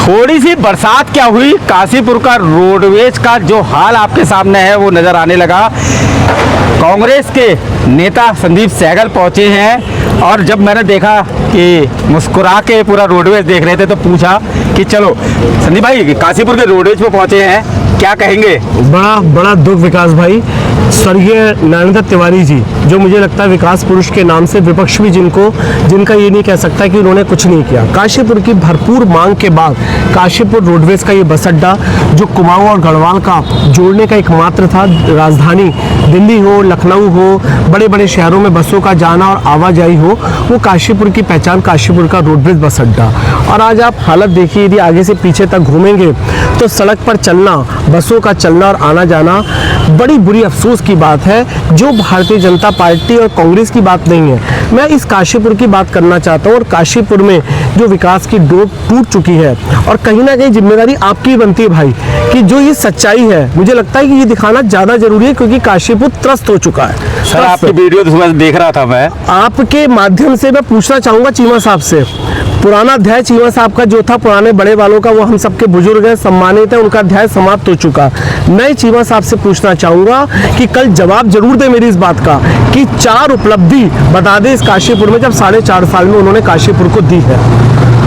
थोड़ी सी बरसात क्या हुई, काशीपुर का रोडवेज का जो हाल आपके सामने है वो नज़र आने लगा। कांग्रेस के नेता संदीप सहगल पहुंचे हैं और जब मैंने देखा कि मुस्कुरा के पूरा रोडवेज देख रहे थे तो पूछा कि चलो संदीप भाई काशीपुर के रोडवेज पे पहुंचे हैं, क्या कहेंगे? बड़ा दुख विकास भाई, स्वर्गीय नरेंद्र तिवारी जी जो मुझे लगता है विकास पुरुष के नाम से विपक्ष भी जिनका ये नहीं कह सकता कि उन्होंने कुछ नहीं किया। काशीपुर की भरपूर मांग के बाद काशीपुर रोडवेज का ये बस अड्डा जो कुमाऊं और गढ़वाल का जोड़ने का एकमात्र था, राजधानी दिल्ली हो, लखनऊ हो, बड़े बड़े शहरों में बसों का जाना और आवाजाही हो, वो काशीपुर की पहचान काशीपुर का रोडवेज बस अड्डा। और आज आप हालत देखिए, यदि आगे से पीछे तक घूमेंगे तो सड़क पर चलना, बसों का चलना और आना जाना बड़ी बुरी अफसोस की बात है, जो भारतीय जनता पार्टी और कांग्रेस की बात नहीं है। मैं इस काशीपुर की बात करना चाहता हूँ और काशीपुर में जो विकास की डोर टूट चुकी है और कहीं ना कहीं जिम्मेदारी आपकी बनती है भाई कि जो ये सच्चाई है, मुझे लगता है कि ये दिखाना ज़्यादा जरूरी है क्योंकि काशीपुर त्रस्त हो चुका है। सर आपकी वीडियो तो सुबह देख रहा था मैं, आपके माध्यम से मैं पूछना चाहूँगा चीमा साहब से, पुराना अध्याय चीमा साहब का जो था पुराने बड़े वालों का, वो हम सबके बुजुर्ग हैं, सम्मानित है, उनका अध्याय समाप्त हो चुका। मैं चीमा साहब से पूछना चाहूँगा कि कल जवाब जरूर दे मेरी इस बात का कि 4 उपलब्धि बता दे इस काशीपुर में जब 4.5 साल में उन्होंने काशीपुर को दी है,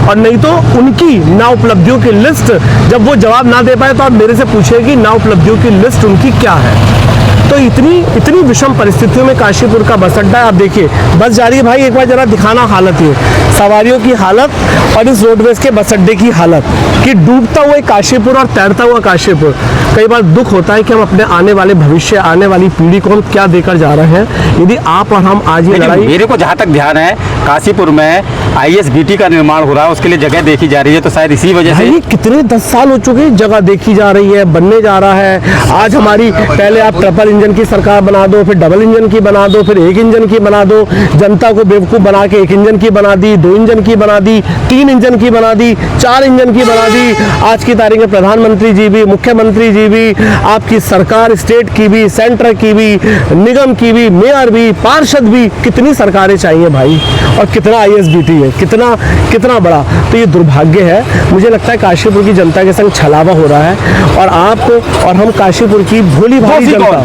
और नहीं तो उनकी ना उपलब्धियों की लिस्ट जब वो जवाब ना दे पाए तो आप मेरे से पूछिए कि ना उपलब्धियों की लिस्ट उनकी क्या है। तो इतनी विषम परिस्थितियों में काशीपुर का बस अड्डा आप देखिए, बस जा रही है भाई, एक बार जरा दिखाना हालत है, सवारियों की हालत और इस रोडवेज के बस अड्डे की हालत कि डूबता हुआ काशीपुर और तैरता हुआ काशीपुर। कई बार दुख होता है कि हम अपने आने वाले भविष्य, आने वाली पीढ़ी को हम क्या देकर जा रहे हैं यदि आप और हम आज ये लड़ाई। मेरे को जहाँ तक ध्यान है काशीपुर में ISBT का निर्माण हो रहा है, उसके लिए जगह देखी जा रही है, तो शायद इसी वजह से कितने 10 साल हो चुके हैं, जगह देखी जा रही है, बनने जा रहा है। आज हमारी पहले आप ट्रिपल इंजन की सरकार बना दो, फिर डबल इंजन की बना दो, फिर 1 इंजन की बना दो, जनता को बेवकूफ़ बना के 1 इंजन की बना दी, 2 इंजन की बना दी, 3 इंजन की बना दी, 4 इंजन की बना दी। आज की तारीख में प्रधानमंत्री जी भी, मुख्यमंत्री जी भी, आपकी सरकार स्टेट की भी, सेंटर की भी, निगम की भी, मेयर भी, पार्षद भी, कितनी सरकारें चाहिए भाई, और कितना ISBT है, कितना बड़ा। तो ये दुर्भाग्य है, मुझे लगता है काशीपुर की जनता के संग छलावा हो रहा है और आप और हम काशीपुर की भोली भाली जनता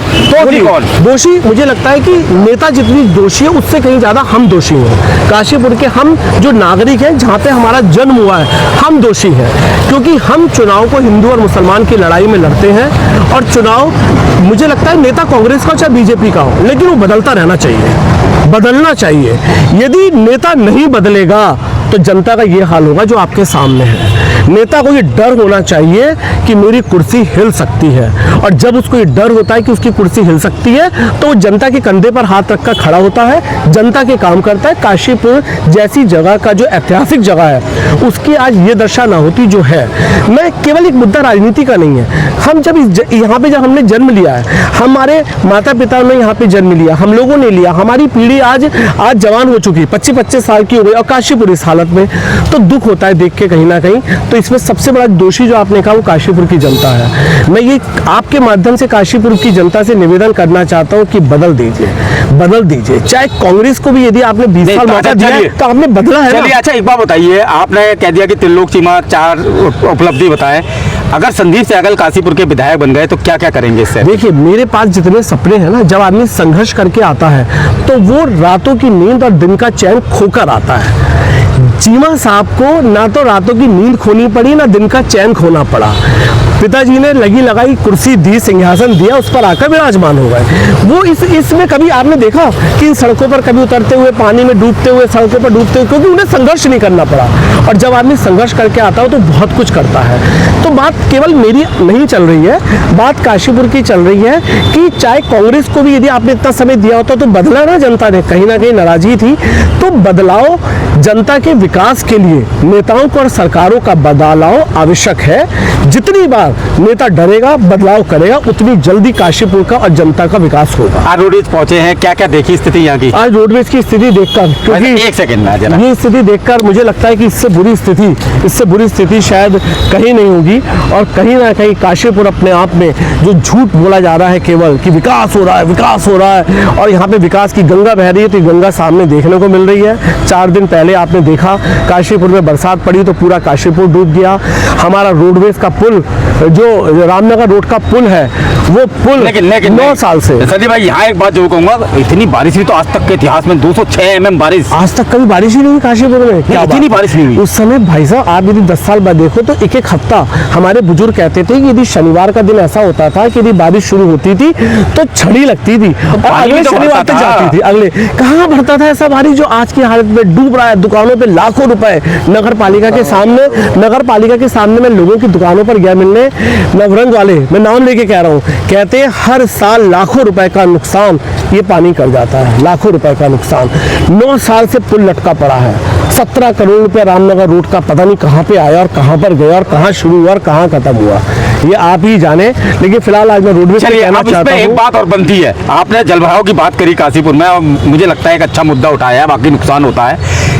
दोषी। मुझे लगता है कि नेता जितनी दोषी है उससे कहीं ज्यादा हम दोषी हैं। काशीपुर के हम जो नागरिक हैं, जहाँ पे हमारा जन्म हुआ है, हम दोषी हैं क्योंकि हम चुनाव को हिंदू और मुसलमान की लड़ाई में लड़ते हैं। और चुनाव मुझे लगता है नेता कांग्रेस का चाहे बीजेपी का हो, लेकिन वो बदलता रहना चाहिए, बदलना चाहिए। यदि नेता नहीं बदलेगा तो जनता का ये हाल होगा जो आपके सामने है। नेता को ये डर होना चाहिए कि मेरी कुर्सी हिल सकती है, और जब उसको ये डर होता है कि उसकी कुर्सी हिल सकती है तो वो जनता के कंधे पर हाथ रखकर खड़ा होता है, जनता के काम करता है। काशीपुर जैसी जगह का जो ऐतिहासिक जगह है उसकी आज ये दशा ना होती जो है। मैं केवल एक मुद्दा राजनीति का नहीं है, हम जब यहाँ पे जब हमने जन्म लिया है, हमारे माता पिता ने यहाँ पे जन्म लिया, हम लोगों ने लिया, हमारी पीढ़ी आज जवान हो चुकी है, 25-25 साल की हो गई और काशीपुर इस हालत में, तो दुख होता है देख के कहीं ना कहीं। तो इसमें सबसे बड़ा दोषी जो आपने कहा वो काशीपुर की जनता है। मैं ये आपके माध्यम से काशीपुर की जनता से निवेदन करना चाहता हूँ कि बदल दीजिए। चाहे कांग्रेस को भी यदि आपने 20 साल मौका दिया है तो आपने बदला है। चलिए अच्छा एक बात बताइए, आपने कह दिया कि त्रिलोक चीमा 4 उपलब्धि बताए, अगर संदीप सहगल काशीपुर के विधायक बन गए तो क्या क्या करेंगे इससे? देखिए मेरे पास जितने सपने हैं ना, जब आदमी संघर्ष करके आता है तो वो रातों की नींद और दिन का चैन खोकर आता है। चीमा साहब को ना तो रातों की नींद खोनी पड़ी, ना दिन का चैन खोना पड़ा। पिताजी ने लगी लगाई कुर्सी दी, सिंहासन दिया, उस पर आकर विराजमान हो गए। वो इसमें कभी आपने देखा कि इन सड़कों पर कभी उतरते हुए, पानी में डूबते हुए, सड़कों पर डूबते हुए, क्योंकि उन्हें संघर्ष नहीं करना पड़ा। और जब आदमी संघर्ष करके आता हो तो बहुत कुछ करता है। तो बात केवल मेरी नहीं चल रही है, बात काशीपुर की चल रही है कि चाहे कांग्रेस को भी यदि आपने इतना समय दिया होता तो बदला ना, जनता ने कहीं ना कहीं नाराजगी थी, तो बदलाव जनता के विकास के लिए नेताओं को और सरकारों का बदलाव आवश्यक है। जितनी बार नेता डरेगा, बदलाव करेगा, उतनी जल्दी काशीपुर का और जनता का विकास होगा। आज रोडवेज पहुंचे हैं, क्या क्या देखी स्थिति यहाँ की? आज रोडवेज की स्थिति देखकर, क्योंकि एक सेकंड में जरा, ये स्थिति देखकर मुझे लगता है कि इससे बुरी स्थिति शायद कहीं नहीं होगी। और कहीं ना कहीं काशीपुर अपने आप में जो झूठ बोला जा रहा है केवल कि विकास हो रहा है और यहाँ पे विकास की गंगा बह रही है, तो गंगा सामने देखने को मिल रही है। 4 दिन पहले आपने देखा काशीपुर में बरसात पड़ी तो पूरा काशीपुर डूब गया। हमारा रोडवेज का पुल, जो रामनगर रोड का पुल है, वो पुल लेकिन 9 साल से। संदीप भाई यहाँ एक बात जो कहूंगा, इतनी बारिश हुई तो आज तक के इतिहास में 206 mm बारिश, आज तक कभी बारिश ही नहीं हुई काशीपुर में। क्या इतनी बारिश नहीं हुई उस समय भाई साहब, आप यदि 10 साल बाद देखो तो एक हफ्ता हमारे बुजुर्ग कहते थे कि यदि शनिवार का दिन ऐसा होता था कि यदि बारिश शुरू होती थी तो छड़ी लगती थी और अगले तो शनिवार तक जाती थी। अगले कहाँ भरता था ऐसा बारिश जो आज की हालत में डूब रहा है। दुकानों पे लाखों रुपए नगर पालिका के सामने मैं लोगों की दुकानों पर गया मिलने, नवरंग वाले, मैं नाम लेके कह रहा हूँ, कहते हैं हर साल लाखों रुपए का नुकसान ये पानी कर जाता है, लाखों रुपए का नुकसान। 9 साल से पुल लटका पड़ा है। 17 करोड़ रुपए रामनगर रोड का पता नहीं कहाँ पे आया और कहाँ पर गया और कहाँ शुरू हुआ और कहाँ खत्म हुआ, ये आप ही जाने। लेकिन फिलहाल आज मैं रोडवेज पे कहना चाहता हूँ, एक बात और बनती है, आपने जलभराव की बात करी काशीपुर में और मुझे लगता है एक अच्छा मुद्दा उठाया है, बाकी नुकसान होता है।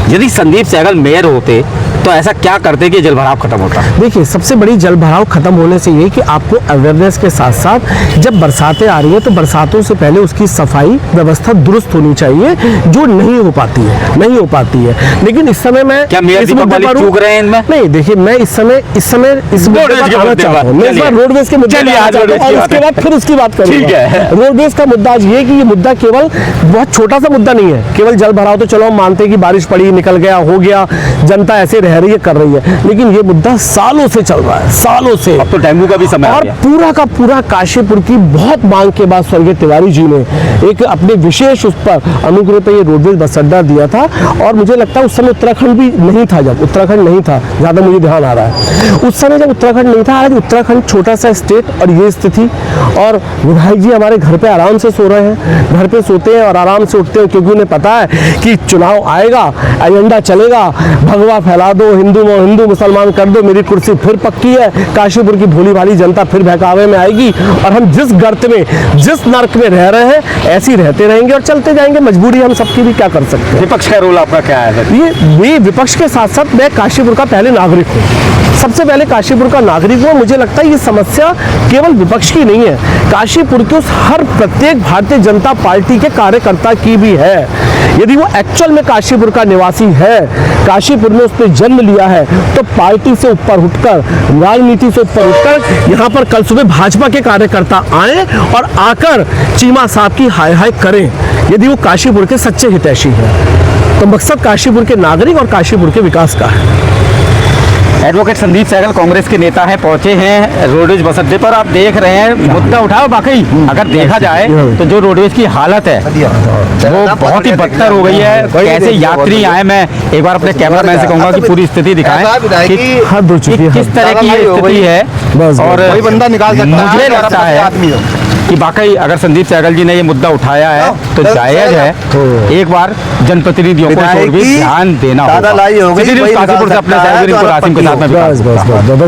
यदि संदीप सहगल मेयर होते तो ऐसा क्या करते कि जलभराव खत्म होता? देखिए, सबसे बड़ी जलभराव खत्म होने से ये कि आपको अवेयरनेस के साथ साथ जब बरसातें आ रही है तो बरसातों से पहले उसकी सफाई व्यवस्था दुरुस्त होनी चाहिए, जो नहीं हो पाती है। लेकिन इस समय मैं क्या मेयर दीपक मलिक चूक रहे हैं इनमें? नहीं, देखिए, मैं इस समय इस मुद्दे पर आना चाहता हूं। मैं इस बार रोडवेज के मुद्दे पर आना चाहता हूं और उसके बाद फिर उसकी बात करूंगा। ठीक है। रोडवेज का मुद्दा आज ये कि ये मुद्दा केवल बहुत छोटा सा मुद्दा नहीं है, केवल जल भराव तो चलो हम मानते हैं कि बारिश पड़ी, निकल गया, हो गया, जनता ऐसे रह रही है, कर रही है, लेकिन ये मुद्दा सालों से चल रहा है, सालों से। अब तो डेंगू का भी समय आ और गया। पूरा का पूरा काशीपुर की बहुत मांग के बाद स्वर्गीय तिवारी जी ने एक अपने विशेष उस पर अनुग्रह पे ये रोडवेज बस अड्डा दिया था। और मुझे लगता है उस समय उत्तराखंड भी नहीं था, जब उत्तराखंड नहीं था, ज्यादा मुझे ध्यान आ रहा है, उस समय जब उत्तराखंड नहीं था। आज उत्तराखंड छोटा सा स्टेट और ये स्थिति, और विधायक जी हमारे घर पे आराम से सो रहे हैं, घर पे सोते हैं और आराम से उठते हैं, क्योंकि उन्हें पता है कि चुनाव आएगा, एजेंडा चलेगा, भगवा फैला दो, हिंदू मुसलमान कर दो, मेरी कुर्सी फिर पक्की है, काशीपुर की भोली भाली जनता फिर बहकावे में आएगी और हम जिस गर्त में, जिस नर्क में रह रहे हैं ऐसे ही रहते रहेंगे और चलते जाएंगे। मजबूरी हम सबकी भी, क्या कर सकते हैं। विपक्ष का रोल आपका क्या है? ये विपक्ष के साथ साथ मैं काशीपुर का पहले नागरिक हूँ, सबसे पहले काशीपुर का नागरिक हूँ। मुझे लगता है ये समस्या केवल विपक्ष की नहीं है, काशीपुर के उस हर प्रत्येक भारतीय जनता पार्टी के कार्यकर्ता की भी है। यदि वो एक्चुअल में काशीपुर का निवासी है, काशीपुर में उसने जन्म लिया है, तो पार्टी से ऊपर उठकर, राजनीति से ऊपर उठकर यहाँ पर कल सुबह भाजपा के कार्यकर्ता आए और आकर चीमा साहब की हाय हाय करें, यदि वो काशीपुर के सच्चे हितैषी हैं। तो मकसद काशीपुर के नागरिक और काशीपुर के विकास का है। एडवोकेट संदीप सहगल कांग्रेस के नेता हैं, पहुंचे हैं रोडवेज बस अड्डे पर। आप देख रहे हैं मुद्दा उठाओ। बाकी अगर देखा जाए तो जो रोडवेज की हालत है वो बहुत ही बदतर हो गई है। कैसे यात्री आए, मैं एक बार अपने कैमरामैन से कहूंगा कि पूरी स्थिति दिखाएं कि किस तरह की ये स्थिति है। और मुझे लगता है कि वाकई अगर संदीप सहगल जी ने ये मुद्दा उठाया है तो जायज है एक बार जनप्रतिनिधियों को और भी ध्यान देना होगा। काशीपुर से अपने सहयोगी रासिम के साथ में